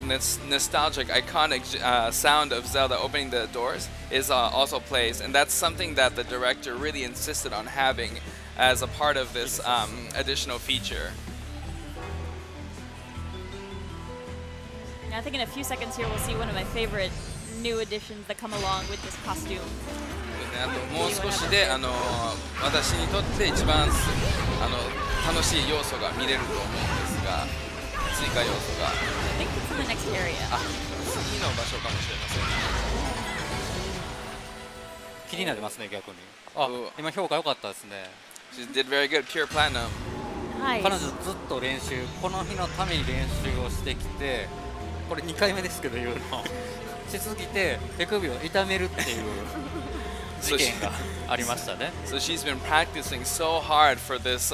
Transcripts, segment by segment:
nostalgic, iconic sound of Zelda opening the doors is also plays, and that's something that the director really insisted on having as a part of this additional feature. I think in a few seconds here we'll see one of my favorite new additions that come along with this costume. あともう少しで私にとって一番楽しい要素が見れると思うんですが、追加要素が I think it's in the next area. 次の場所かもしれません。気になりますね、逆に。今評価良かったですね。She did very good, pure platinum. Nice. 彼女ずっと練習、この日のために練習をしてきて、これ2回目ですけど言うのしすぎて手首を痛めるっていう事件がありましたね。So she's been practicing so hard for this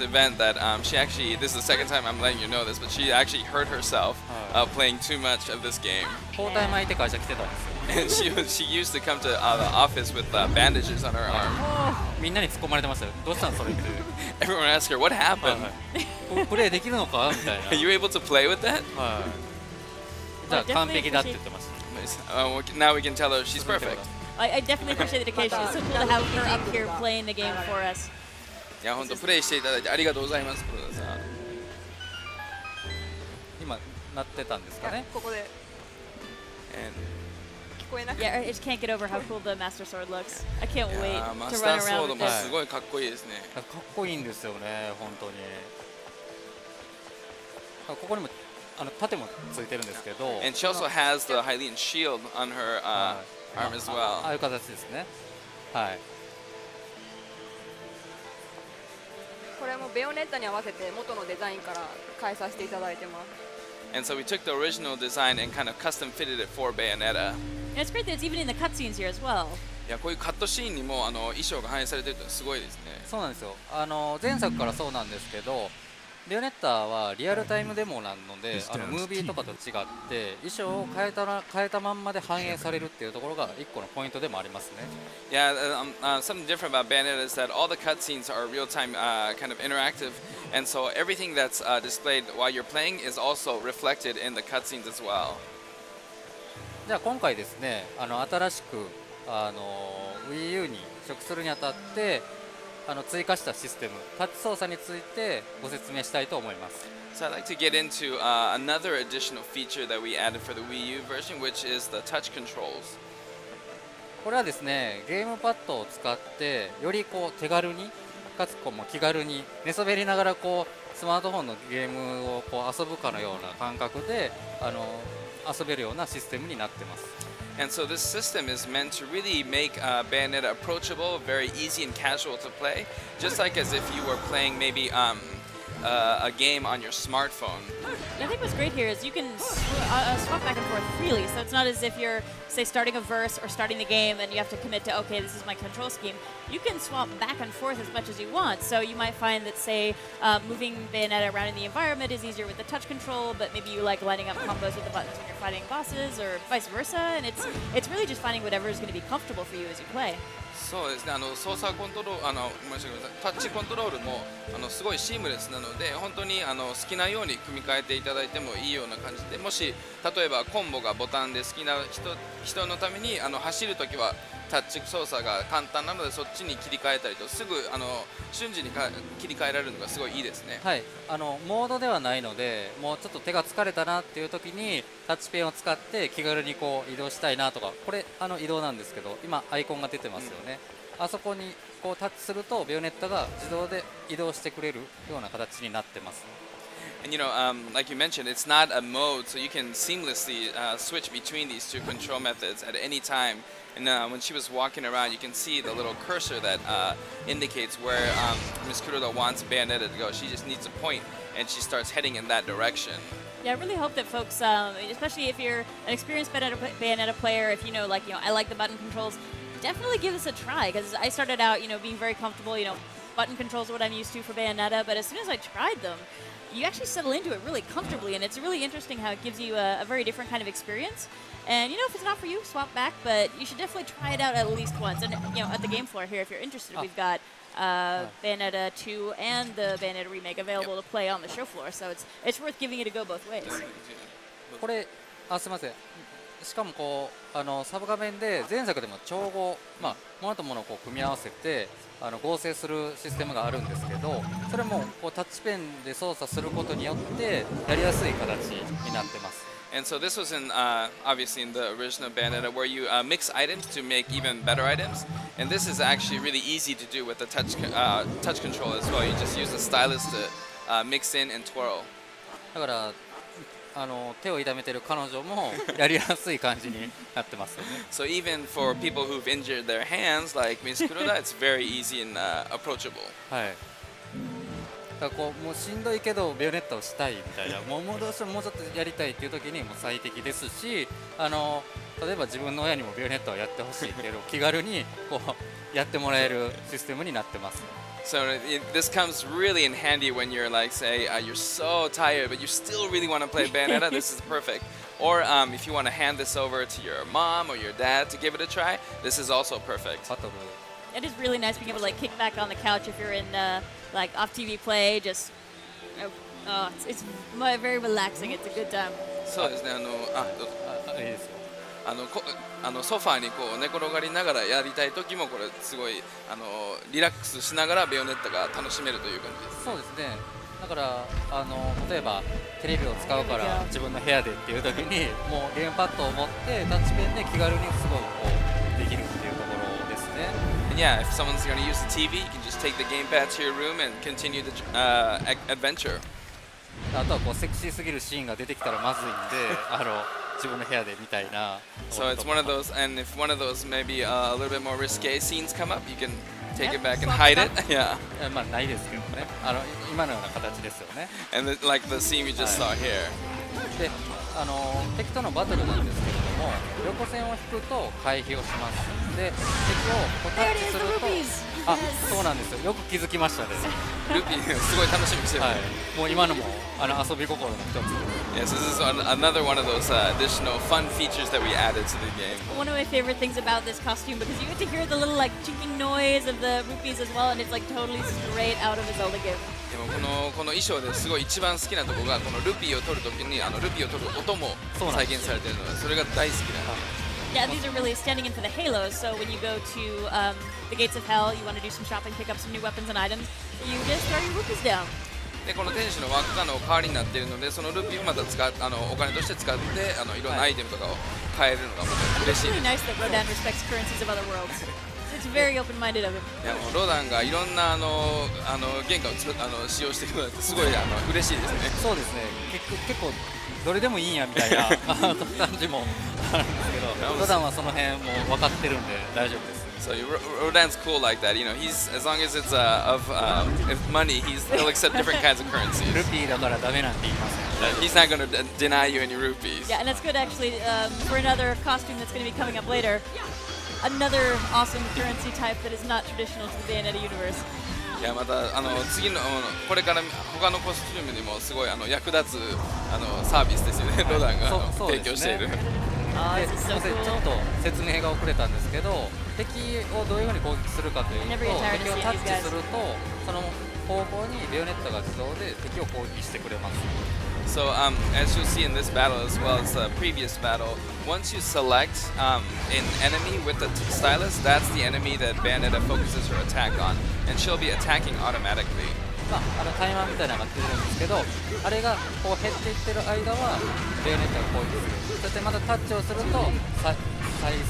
event that she actually, this is the second time I'm letting you know this, but she actually hurt herself playing too much of this game. 包帯巻いて会社来てたんですよ。 And she used to come to the office with bandages on her arm. みんなに突っ込まれてましたよ。どうしたのそれって。Everyone asked her, what happened? プレイできるのかみたいな。Are you able to play with that? じゃあ完璧だって言ってました。Now we can tell her she's perfect. I definitely appreciate the dedication. It's so cool to have her up here playing the game for us. いや本当プレイしていただいてありがとうございます。黒田さん。今なってたんですかね。ここで Yeah, I just can't get over how cool the Master Sword looks. I can't wait マ to スター run ソー around ド with も this. すごいかっこいいですね。かっこいいんですよね、本当に。ここにも盾もついてるんですけど。And she also has the Hylian shield on her arm as well. ああいう形ですね。はい。これもベヨネッタに合わせて元のデザインから変えさせていただいてます。And so we took the original design and kind of custom fitted it for Bayonetta. And it's great that it's even in the cutscenes here as well. いやこういうカットシーンにも衣装が反映されてるってすごいですね。そうなんですよ。前作からそうなんですけど、ベヨネッタはリアルタイムデモなので、ムービーとかと違って衣装を変えたまんまで反映されるっていうところが一個のポイントでもありますね。Yeah, something different about Bayonetta is that all the cutscenes are real-time, kind of interactive, and so everything that's displayed while you're playing is also reflected in the cutscenes as well. じゃあ今回ですね、新しくWii U に移植するにあたって追加したシステム、タッチ操作についてご説明したいと思います。So I'd like to get into another additional feature that we added for the Wii U version, which is the touch controls. これはですね、ゲームパッドを使ってより手軽にかつ気軽に寝そべりながらスマートフォンのゲームを遊ぶかのような感覚で遊べるようなシステムになってます。And so this system is meant to really make Bayonetta approachable, very easy and casual to play, just like as if you were playing maybe a game on your smartphone. I think what's great here is you can swap back and forth freely, so it's not as if you're, say, starting a verse or starting the game and you have to commit to, okay, this is my control scheme. You can swap back and forth as much as you want, so you might find that, say, moving Bayonetta around in the environment is easier with the touch control, but maybe you like lining up combos with the buttons when you're fighting bosses, or vice versa, and it's really just finding whatever is going to be comfortable for you as you play. そうですね、操作コントロール、ごめんなさい、タッチコントロールもすごいシームレスなので、本当に好きなように組み替えていただいてもいいような感じで、もし例えばコンボがボタンで好きな人のために走るときはタッチ操作が簡単なので、そっちに切り替えたりと、すぐ瞬時に切り替えられるのがすごいいいですね。はい、モードではないので、もうちょっと手が疲れたなっていう時にタッチペンを使って気軽に移動したいなとか、これ移動なんですけど、今アイコンが出てますよね。あそこにタッチするとベヨネッタが自動で移動してくれるような形になってます。And like you mentioned, it's not a mode, so you can seamlessly switch between these two control methods at any time. And when she was walking around, you can see the little cursor that indicates where Ms. Kuroda wants Bayonetta to go. She just needs a point, and she starts heading in that direction. Yeah, I really hope that folks, especially if you're an experienced Bayonetta player, if I like the button controls, definitely give this a try, because I started out, being very comfortable, button controls are what I'm used to for Bayonetta, but as soon as I tried them, you actually settle into it really comfortably, and it's really interesting how it gives you a very different kind of experience. And if it's not for you, swap back, but you should definitely try it out at least once. And at the game floor here, if you're interested, we've got Bayonetta 2 and the Bayonetta remake available to play on the show floor. So it's worth giving it a go both ways. これすみません、しかもこうサブ画面で前作でも調合、物と物をこう組み合わせて合成するシステムがあるんですけど、それもこうタッチペンで操作することによってやりやすい形になってます。And so this was in obviously in the original Bayonetta where you mix items to make even better items, and this is actually really easy to do with the touch control as well. You just use the stylus to mix in and twirl. だから手を痛めてる彼女もやりやすい感じになってますよね。So even for people who've injured their hands like Miss Kuroda, it's very easy and approachable. はい。だからこうもうしんどいけどベヨネッタをしたいみたいな、もうどうしてももうちょっとやりたいっていう時にも最適ですし、例えば自分の親にもベヨネッタをやってほしいっていうのを気軽にこうやってもらえるシステムになってます。So this comes really in handy when you're like, say, you're so tired, but you still really want to play Bayonetta. This is perfect. Or if you want to hand this over to your mom or your dad to give it a try, this is also perfect. バトル It is really nice being able to like kick back on the couch if you're in like off TV play. Just it's very relaxing. It's a good time. そうですね。どうぞ。いいですよ。ソファーにこう寝転がりながらやりたい時もこれすごいリラックスしながらベヨネッタが楽しめるという感じです。そうですね。だから例えばテレビを使うから自分の部屋でっていう時にもうゲームパッドを持ってタッチペンで気軽にすごいこうできるっていうところですね。And yeah, if someone's going to use the TV, you can just take the gamepad to your room and continue the adventure. あとはこうセクシーすぎるシーンが出てきたらまずいんで自分の部屋でみたいな。So it's one of those, and if one of those maybe a little bit more risque scenes come up, you can take it back and hide it. Yeah. まあないですけどね。今のような形ですよね。And like the scene we just saw here. で敵とのバトルなんですけれども、横線を引くと回避をします。で敵をこうタッチすると、そうなんですよ。よく気づきましたね。ルピーすごい楽しみにしてる。はい。もう今のも遊び心の一つ。Yes, this is another one of those additional fun features that we added to the game. One of my favorite things about this costume because you get to hear the little like chinking noise of the rupees as well, and it's like totally straight out of a Zelda game. でもこの衣装ですごい一番好きなところがこのルピーを取るときにルピーを取る音も再現されているのでそれが大好きな。Yeah, these are really standing in for the halos. So when you go to the gates of hell, you want to do some shopping, pick up some new weapons and items. You just throw your rupees down. でこの天使の輪っかの代わりになっているのでそのルピーをまたお金として使っていろんなアイテムとかを買えるのが嬉しい It's で really す。 nice that Rodan respects currencies of other worlds. It's very open-minded of him. いやもうロダンがいろんな原価を使用してくれてすごい嬉しいですね。そうですね。結構どれでもいいんやみたいな感じもあるんですけど、ロダンはその辺も分かってるんで大丈夫です。So Rodan's cool like that. You know, he's as long as it's of money, he'll accept different kinds of currencies. ルピーだからダメなんて言いません。He's not going to deny you any rupees. Yeah, and that's good actually for another costume that's going to be coming up later. Another awesome currency type that is not traditional to the Bayonetta universe. いやまた次のこれから他のコスチュームにもすごい役立つサービスですよね。ロダンが提供している。Oh, で this is すみ so ません、ちょっ cool. と説明が遅れたんですけど、敵をどういうふうに攻撃するかというと、 I never get tired of 敵を seeing タッ these チ guys. するとその方向にベヨネッタが自動で敵を攻撃してくれます。 So as you'll see in this battle as well as the previous battle, once you select an enemy with the stylus, that's the enemy that Bayonetta focuses her attack on, and she'll be attacking automatically. タイマーみたいなのが出てるんですけど、あれがこう減っていってる間はベヨネッタが攻撃する。そしてまたタッチをすると再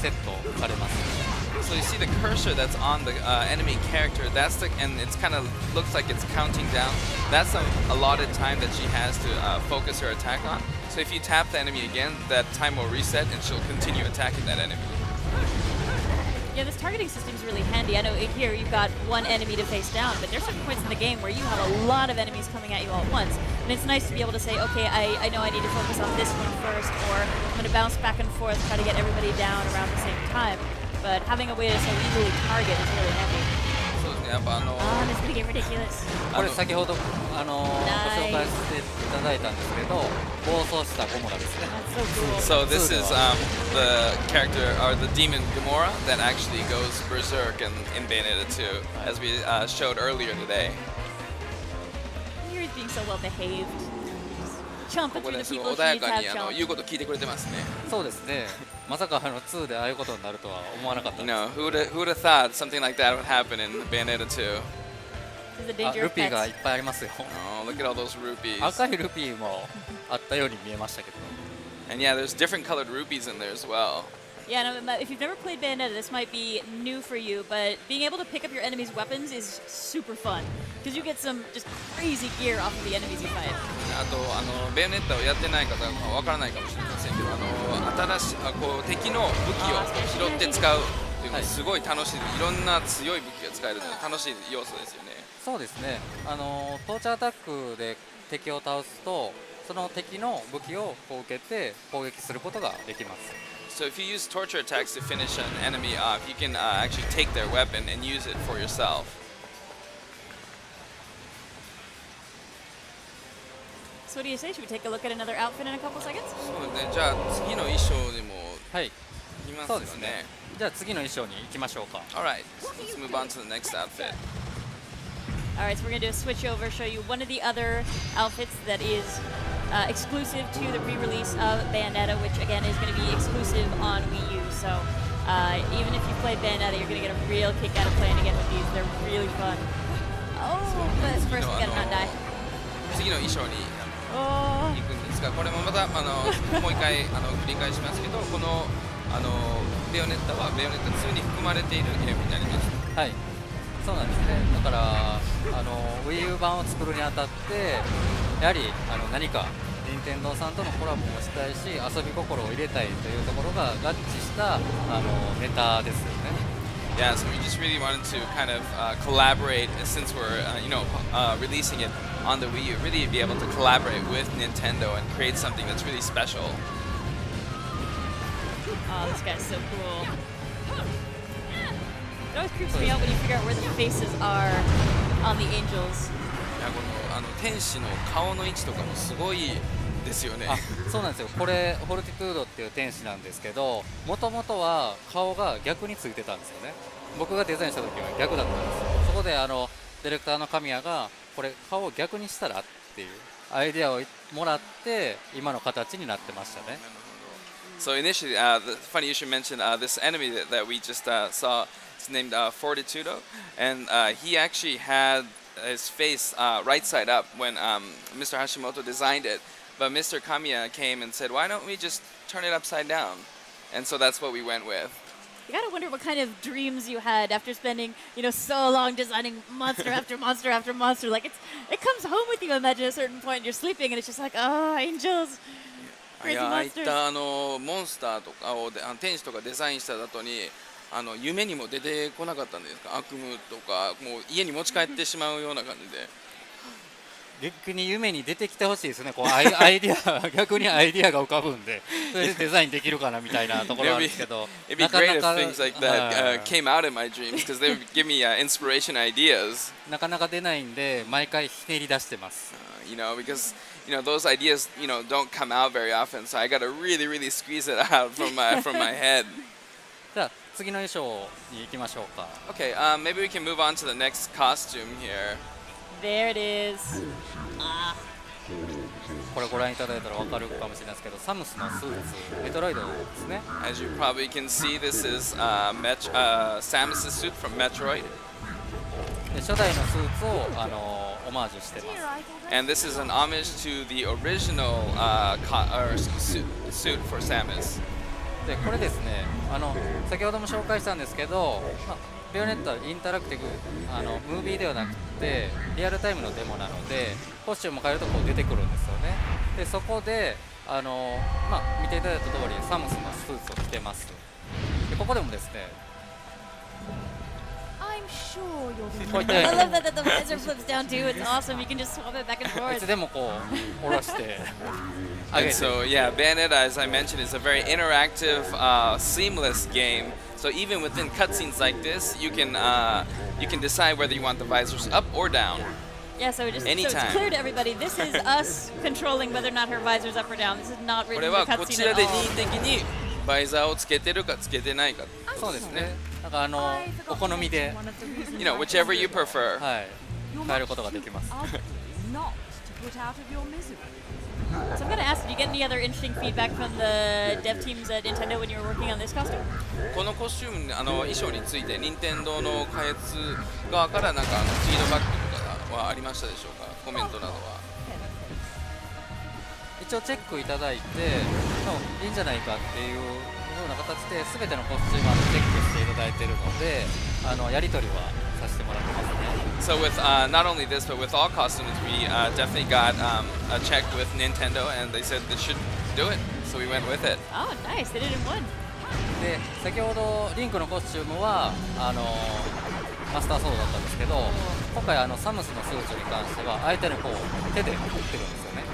セットされます。 So you see the cursor that's on the enemy character. And it's kind of looks like it's counting down. That's the allotted time that she has to focus her attack on. So if you tap the enemy again, that time will reset and she'll continue attacking that enemy. Yeah, this targeting system is really handy. I know here you've got one enemy to face down, but there's certain points in the game where you have a lot of enemies coming at you all at once. And it's nice to be able to say, okay, I know I need to focus on this one first, or I'm going to bounce back and forth, try to get everybody down around the same time. But having a way to so easily target is really handy. そうですね。やっぱOh, this is gonna get ridiculous. これ先ほどご紹介 Nice. していただいたんですけど、暴走したゴモラですね。 That's so cool. So this is the character or the demon Gamora that actually goes berserk in Bayonetta 2, as we showed earlier today. Yuri's being so well behaved. Chomping ここ through で the すご people い she 穏や needs to か have に chomped. 言うこと聞いてくれてますね。そうですね。まさか2でああいうことになるとは思わなかったで You す。 know, who would have thought something like that would happen in Bayonetta 2? This is the あ danger ル of ピーがい pets. っぱいありますよ。 Oh, look at all those rupees. 赤いルピーもあったように見えましたけど。 And yeah, there's different colored rupees in there as well. Yeah, no, if you've never played Bayonetta, this might be new for you, but being able to pick up your enemies' weapons is super fun. Because you get some just crazy gear off of the enemies you fight. あとベヨネッタをやってない方はわからないかもしれませんけど、新しいこう敵の武器を拾って使うっていうのはすごい楽しい。いろんな強い武器が使えるので楽しい要素ですよね。そうですね。トーチャーアタックで敵を倒すと、その敵の武器をこう受けて攻撃することができます。 So if you use torture attacks to finish an enemy off, you can actually take their weapon and use it for yourself. So what do you say? Should we take a look at another outfit in a couple seconds? そうね。じゃあ次の衣装にもはい。いますよそうですねね。。じゃあ次の衣装に行きましょうか。 Alright, let's move on to the next outfit. Alright, so we're going to do a switch over, show you one of the other outfits that is exclusive to the re-release of Bayonetta, which again is going to be exclusive on Wii U. So even if you play Bayonetta, you're going to get a real kick out of playing again with these. They're really fun. Oh, but first we gotta not die. 次の衣装に Oh. 行くんですが、これもまたもう一回繰り返しますけど、このベヨネッタはベヨネッタ2に含まれているゲームになります。はい。そうなんですね。だからWii U 版を作るにあたって、やはり何か任天堂さんとのコラボもしたいし、遊び心を入れたいというところが合致したネタですよね。Yeah, so we just really wanted to kind of collaborate since we're releasing it on the Wii U, really be able to collaborate with Nintendo and create something that's really special. Oh, this guy's so cool. It always creeps me out when you figure out where the faces are on the angels. いやこの天使の顔の位置とかもすごいですよね。あ、そうなんですよ。これフォルティトゥードっていう天使なんですけど、もともとは顔が逆についてたんですよね。僕がデザインした時は逆だったんですよ。そこでディレクターの神谷がこれ顔を逆にしたらっていうアイデアをもらって今の形になってましたね。So initially, funny you should mention this enemy that we just saw. It's named Fortitudo, and he actually had his face right side up when Mr. Hashimoto designed it. But Mr. Kamiya came and said, "Why don't we just turn it upside down?" And so that's what we went with. You gotta wonder what kind of dreams you had after spending, so long designing monster after monster after monster. Like it comes home with you. Imagine at a certain point you're sleeping and it's just like, oh, angels, い crazy やああいっ monsters. たモンスターとかを天使とかデザインした後に夢にも出てこなかったんですか。悪夢とかもう家に持ち帰ってしまうような感じで。逆に夢に出てきてほしいですね。こうアイディア逆にアイディアが浮かぶんで、それでデザインできるかなみたいなところなんですけど、 It'd be なか great な if か things like that came out in my dreams because they would give me inspiration ideas. なかなか出ないんで毎回ひねり出してます。Because those ideas don't come out very often, so I got to really squeeze it out from my head. じゃあ次の衣装に行きましょうか。 Okay, maybe we can move on to the next costume here. There it is. これご覧いただいたら分かるかもしれないですけど、サムスのスーツ、メトロイドですね。 As you probably can see, this is Samus's suit from Metroid, で初代のスーツをオマージュしてます。 and this is an homage to the original suit for Samus. でこれですね、先ほども紹介したんですけど、ベヨネットはインタラクティブムービーではなくてリアルタイムのデモなので、コスチュームを変えるとこう出てくるんですよね。でそこで見ていただいた通りサムスのスーツを着てます。でここでもですね、I'm sure you'll be こういっ fine. I て love that the visor flips down too. It's awesome. You can just swap it back and い forth. つでもこう下ろして上 And げて so, yeah, Bayonetta, as I mentioned, is a very interactive, seamless game. So even within cutscenes like this, you can decide whether you want the visors up or down. Yeah, so, so it's Anytime. clear to everybody. This is us controlling whether or not her visor's up or down. This is not こ written れ in the はこち cutscene ら at で all. 任意的にバイザーをつけてるかつけてないか。そうですねなんかお好みで、 You know, whichever you prefer. はい、変えることができます not to put out of your misery. So I'm going to ask, did you get any other interesting feedback from the dev teams at Nintendo when you were working on this costume? このコスチューム衣装について任天堂の開発側からなんかフィードバックとかはありましたでしょうか。コメントなどは。一応チェックいただいていいんじゃないかっていうような形で全てのコスチュームをチェックしていただいているのでやり取りはさせてもらってますね So with not only this, but with all costumes, we definitely got a check with Nintendo, and they said they should do it, so we went with it. Oh, nice. They did it in one. で先ほどリンクのコスチュームはマスターソードだったんですけど今回サムスのスーツに関しては相手にこう手で打ってるんですよね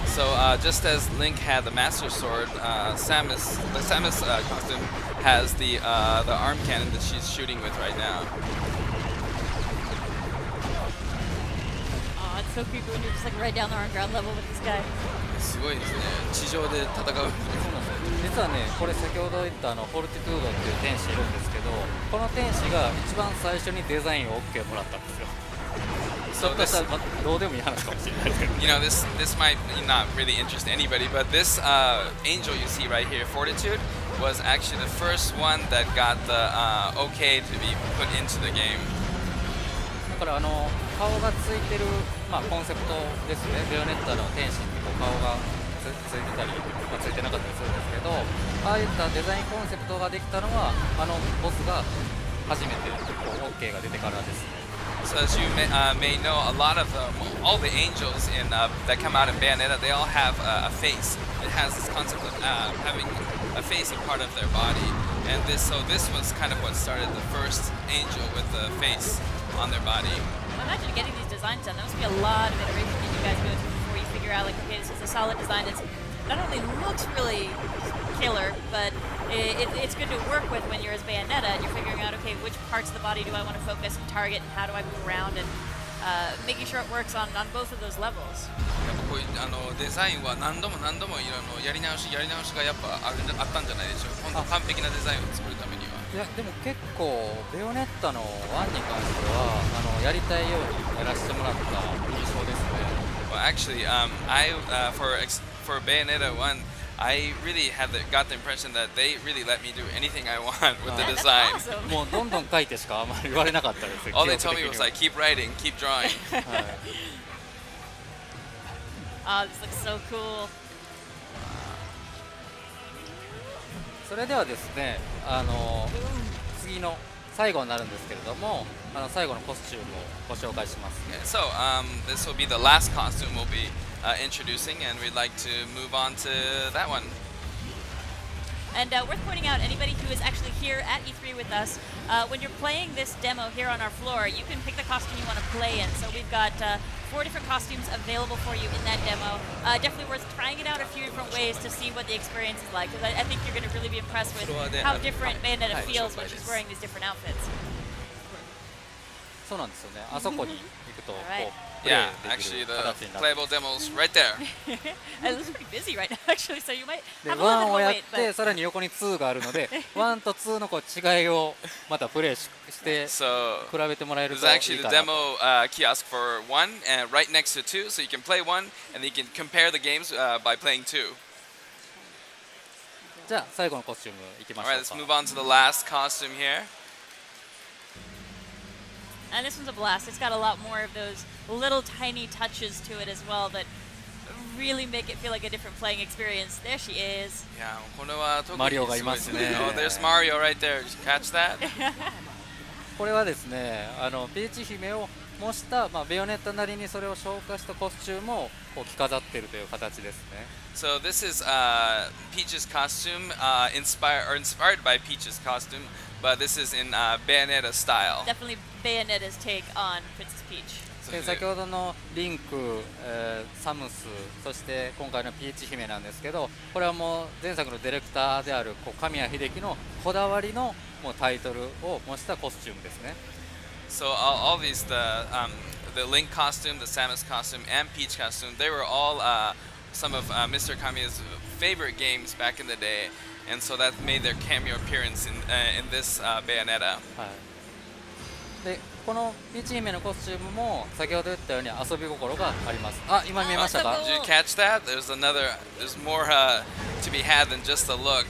So just as Link had the Master Sword, the Samus costume has the arm cannon that she's shooting with right now. Oh, it's so creepy when you're just like right down there on ground level with this guy. すごいですね。地上で戦う。実はねこれ先ほど言ったフォルティトゥードっていう天使いるんですけどこの天使が一番最初にデザインを OK もらったんですよ So と this, したらどうでもいい話かもしれないですけど you know, this might not really interest anybody, but this angel you see right here, Fortitude, was actually the first one that got the OK to be put into the game. だから顔がついてる、コンセプトですねベヨネッタの天使にこう顔がついてたり、ついてなかったりするんですけどああいったデザインコンセプトができたのはボスが初めてこう OK が出てからですね So as you may know, a lot of all the angels that come out in Bayonetta, they all have a face. It has this concept of having a face a part of their body, and this was kind of what started the first angel with the face on their body. Well, imagine getting these designs done. There must be a lot of iteration that you guys go through before you figure out, like, okay, this is a solid design. It's not only looks really killer, but it's good to work with when you're as Bayonetta and you're figuring out, okay, which parts of the body do I want to focus and target, and how do I move around, and making sure it works on both of those levels. やっぱこういうデザインは何度も何度もやり直しがやっぱあったんじゃないでしょうか。本当完璧なデザインを作るためには。いやでも結構ベヨネッタの1に関してはやりたいようにやらせてもらった印象ですね Well, actually, for Bayonetta 1, I really got the impression that they really let me do anything I want with the That's design. awesome. もうどんどん書いてしかあんまり言われなかったです All they 基本 told me 的 was には like, keep writing, keep drawing. はい Oh, this looks so cool. それではですね次の最後になるんですけれども最後のコスチュームをご紹介します Okay, so this will be the last costume we'll be introducing, and we'd like to move on to that one. And worth pointing out, anybody who is actually here at E3 with us, when you're playing this demo here on our floor, you can pick the costume you want to play in. So we've got 4 different costumes available for you in that demo. Definitely worth trying it out a few different ways to see what the experience is like, because I think you're going to really be impressed with how different Bayonetta feels when she's wearing these different outfits. そうなんですよねあそこに行くとこ Alright. うプレ Yeah, イでき actually, る the 形になって playable demo's right there. It looks pretty busy right now, actually, so you might で have a little 1 bit of を a やっ wait. て But さらに横に2があるので1と2のこう違いをまたプレイして比 So べてもらえる there's といい actually か the なと demo kiosk for 1 and right next to 2, so you can play 1 and then you can compare the games by playing 2. じゃあ最後のコスチュームいきま All しょ right, う let's か move on to the last costume here. And this one's a blast. It's got a lot more of those little tiny touches to it as well that really make it feel like a different playing experience. There she is. Yeah, これは特にマリオがいますね。Oh, there's Mario right there. Did you catch that? これはですねピーチ姫を模した、ベヨネッタなりにそれを消化したコスチュームをこう着飾っているという形ですね。So this is Peach's costume, inspired by Peach's costume, but this is in Bayonetta style. Definitely Bayonetta's take on Princess Peach. で先ほどのリンク、サムス、そして今回のピーチ姫なんですけど、これはもう前作のディレクターである神谷秀樹のこだわりのもうタイトルを模したコスチュームですね。So all these the Link costume, the Samus costume, and Peach costume, they were all some of Mr. Kamiya's favorite games back in the day, and so that made their cameo appearance in this Bayonetta. はい、でこのピーチ姫のコスチュームも先ほど言ったように遊び心があります。あ、今見えましたか？ Did you catch that? There's more to be had than just the look.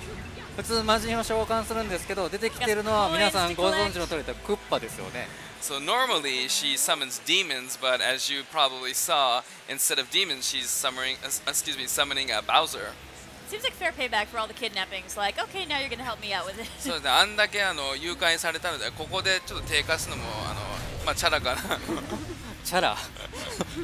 普通魔人を召喚するんですけど、出てきているのは皆さんご存知の通りでクッパですよね。So normally she summons demons, but as you probably saw, instead of demons, she's summoning a Bowser. Seems like fair payback for all the kidnappings. Like, okay, now you're gonna help me out with it. そうですね。あんだけ誘拐されたので、ここでちょっと低下するのもチャラかな。チャラ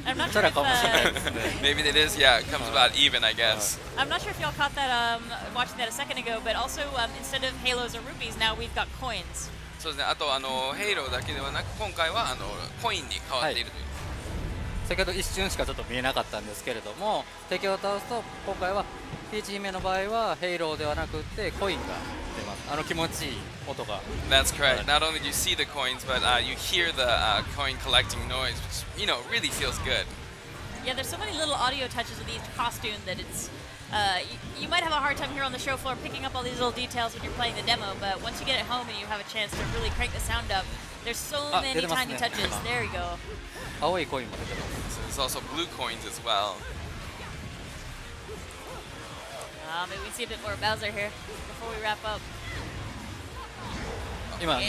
I'm not チャ sure ラ if, かもしれないですね。Maybe it is. Yeah, it comes about even, I guess. I'm not sure if y'all caught that watching that a second ago, but also instead of halos or rupees, now we've got coins. そうですね。あとヘイローだけではなく、今回はコインに変わっているという。先ほど一瞬しかちょっと見えなかったんですけれども、敵を倒すと今回はピーチ姫の場合はヘイローではなくってコインが出ます。気持ちいい音が。 That's correct. Not only do you see the coins, but you hear the coin collecting noise, which really feels good. Yeah, there's so many little audio touches with each costume that it's. You might have a hard time here on the show floor picking up all these little details when you're playing the demo, but once you get it home and you have a chance to really crank the sound up, there's so many tiny touches. There you go. 青いコインも出てます。 So there's also blue coins as well. Maybe we see a bit more Bowser here before we wrap up. 今、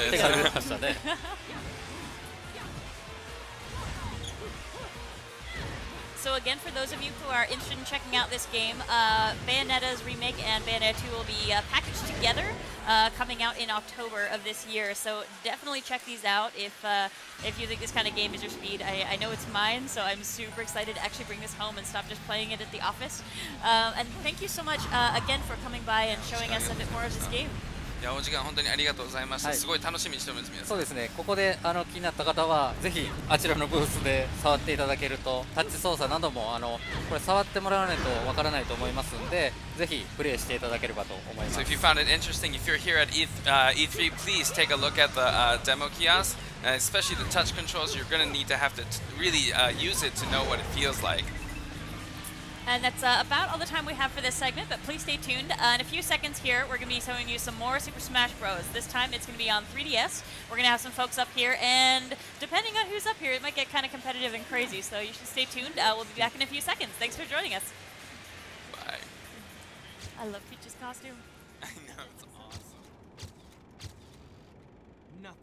手が出ましたね。So again, for those of you who are interested in checking out this game, Bayonetta's remake and Bayonetta 2 will be packaged together, coming out in October of this year. So definitely check these out if you think this kind of game is your speed. I know it's mine, so I'm super excited to actually bring this home and stop just playing it at the office. And thank you so much again for coming by and showing us a bit more of this game. いや、お時間本当にありがとうございました。すごい楽しみにしております。皆さん。そうですね。ここで気になった方はぜひあちらのブースで触っていただけると、タッチ操作などもこれ触ってもらわないとわからないと思いますので、ぜひプレイしていただければと思います。 So if you found it interesting, if you're here at E3, please take a look at the demo kiosk, and especially the touch controls. You're going to need to have to really use it to know what it feels like. And that's about all the time we have for this segment, but please stay tuned. In a few seconds here, we're going to be showing you some more Super Smash Bros. This time it's going to be on 3DS. We're going to have some folks up here, and depending on who's up here, it might get kind of competitive and crazy, so you should stay tuned. We'll be back in a few seconds. Thanks for joining us. Bye. I love Peach's costume. I know, it's awesome. Nothing.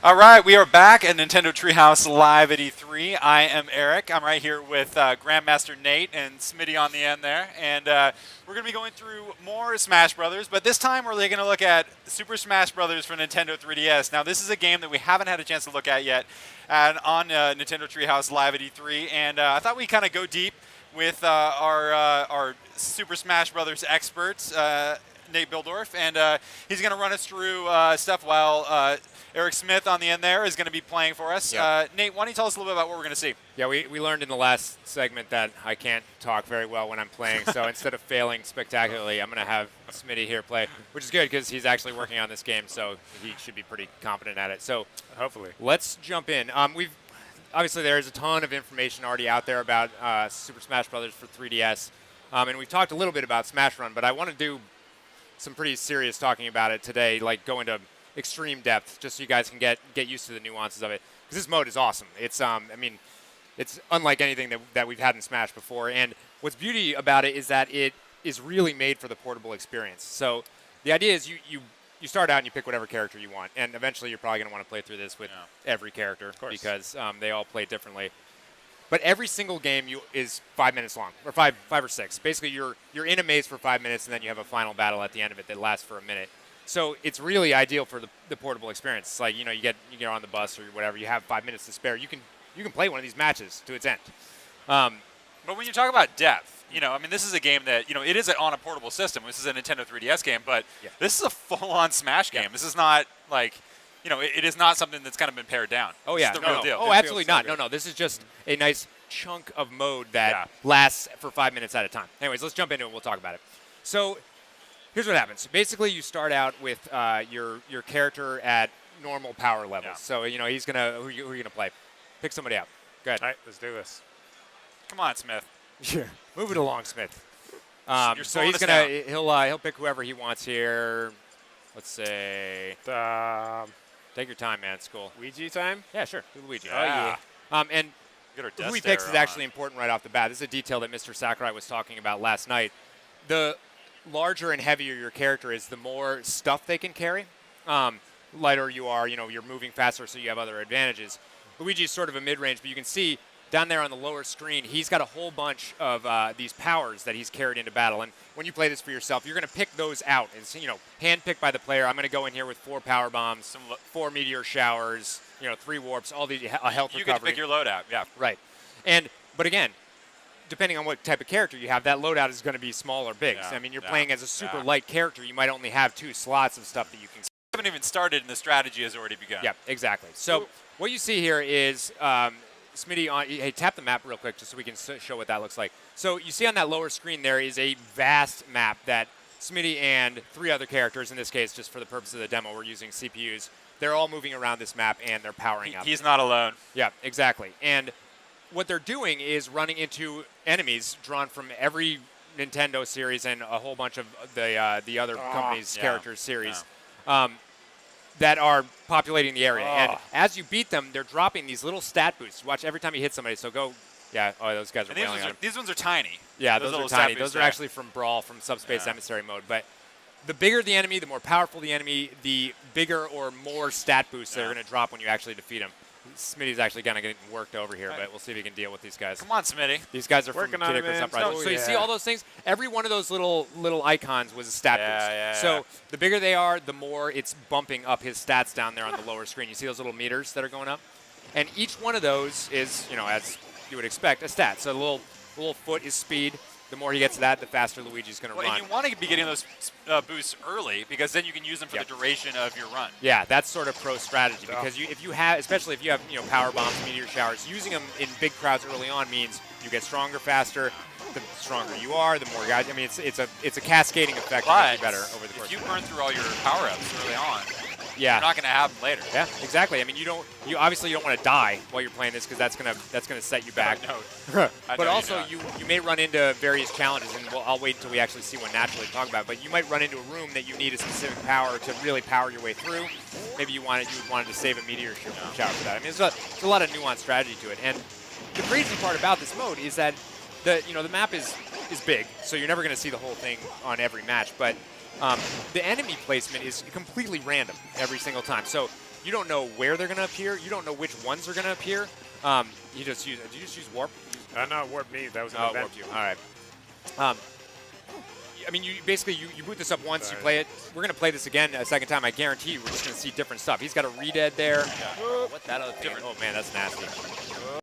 All right, we are back at Nintendo Treehouse Live at E3. I am Eric. I'm right here with Grandmaster Nate and Smitty on the end there. And we're going to be going through more Smash Brothers, but this time we're going to look at Super Smash Brothers for Nintendo 3DS. Now, this is a game that we haven't had a chance to look at yet on Nintendo Treehouse Live at E3. And I thought we'd kind of go deep with our Super Smash Brothers experts, Nate Bildorf. And he's going to run us through stuff while Eric Smith on the end there is going to be playing for us. Yep. Nate, why don't you tell us a little bit about what we're going to see? Yeah, we learned in the last segment that I can't talk very well when I'm playing, so instead of failing spectacularly, I'm going to have Smitty here play, which is good because he's actually working on this game, so he should be pretty competent at it. So hopefully, let's jump in. Obviously there's a ton of information already out there about Super Smash Brothers for 3DS, and we've talked a little bit about Smash Run, but I want to do some pretty serious talking about it today, like go into extreme depth, just so you guys can get used to the nuances of it. Because this mode is awesome. It's it's unlike anything that we've had in Smash before. And what's beauty about it is that it is really made for the portable experience. So the idea is you start out and you pick whatever character you want, and eventually you're probably going to want to play through this with every character because they all play differently. But every single game is 5 minutes long, or five or six. Basically, you're in a maze for 5 minutes, and then you have a final battle at the end of it that lasts for a minute. So it's really ideal for the portable experience. It's like, you get on the bus or whatever, you have 5 minutes to spare. You can play one of these matches to its end. But when you talk about depth, this is a game that, it is on a portable system. This is a Nintendo 3DS game, but this is a full-on Smash game. This is not like, it is not something that's kind of been pared down. Oh, yeah. This is the real deal. Oh, absolutely not. No. This is just a nice chunk of mode that lasts for 5 minutes at a time. Anyways, let's jump into it and we'll talk about it. So here's what happens. Basically, you start out with your character at normal power levels. Yeah. So, he's going to – who are you going to play? Pick somebody out. Go ahead. All right, let's do this. Come on, Smith. Sure. Move it along, Smith. You're So he's slowing us going to – he'll pick whoever he wants here. Let's say take your time, man. It's cool. Ouija time? Yeah, sure. Do Luigi. Yeah. And Get our who he death picks stare is actually on. important right off the bat. This is a detail that Mr. Sakurai was talking about last night. The larger and heavier your character is, the more stuff they can carry. Lighter you are, you're moving faster, so you have other advantages. Luigi's sort of a mid-range, but you can see down there on the lower screen, he's got a whole bunch of these powers that he's carried into battle. And when you play this for yourself, you're going to pick those out. It's, hand-picked by the player. I'm going to go in here with 4 power bombs, 4 meteor showers, 3 warps, all these, a health You recovery. get to pick your loadout, yeah. Right. But again, depending on what type of character you have, that loadout is going to be small or big. Yeah, So, you're yeah, playing as a super yeah. light character. You might only have 2 slots of stuff that you can. We haven't even started, and the strategy has already begun. Yeah, exactly. So what you see here is Smitty hey, tap the map real quick just so we can show what that looks like. So you see on that lower screen there is a vast map that Smitty and 3 other characters, in this case, just for the purpose of the demo, we're using CPUs. They're all moving around this map and they're powering up. He's not alone. Yeah, exactly. And what they're doing is running into enemies drawn from every Nintendo series and a whole bunch of the other companies' characters series that are populating the area. And as you beat them, they're dropping these little stat boosts. Watch every time you hit somebody. So go, those guys are And wailing on. these ones are tiny. Yeah, Those those are little tiny. stat Those boosts are there. actually from Brawl, from Subspace Emissary mode. But the bigger the enemy, the more powerful the enemy, the bigger or more stat boosts they're going to drop when you actually defeat them. Smitty's actually kind of getting worked over here, but we'll see if he can deal with these guys. Come on, Smitty. These guys are Working from on Kid it, Icarus man. Uprising. Oh, So you see yeah. all those things? Every one of those little icons was a stat boost. Yeah. So the bigger they are, the more it's bumping up his stats down there on the lower screen. You see those little meters that are going up? And each one of those is, as you would expect, a stat. So the little foot is speed. The more he gets to that, the faster Luigi's going to run. And you want to be getting those boosts early because then you can use them for the duration of your run. Yeah, that's sort of pro strategy because especially if you have power bombs, meteor showers, using them in big crowds early on means you get stronger faster. The stronger you are, the more guys. It's a cascading effect that makes you better over the course. If you burn through all your power-ups early on, you're not going to have them later. Yeah, exactly. You obviously don't want to die while you're playing this because that's gonna set you back. But also you may run into various challenges, and I'll wait until we actually see one naturally to talk about. But you might run into a room that you need a specific power to really power your way through. Maybe you wanted to save a meteor shower for that. There's a lot of nuanced strategy to it. And the crazy part about this mode is that the map is big, so you're never going to see the whole thing on every match. But the enemy placement is completely random every single time. So you don't know where they're going to appear. You don't know which ones are going to appear. You just use. Did you just use warp? No, warp me. That was an event. Warp you. All right. I mean, you basically you boot this up once, you play it. We're going to play this again a second time. I guarantee you we're just going to see different stuff. He's got a redead there. What that other thing? Oh, man, that's nasty.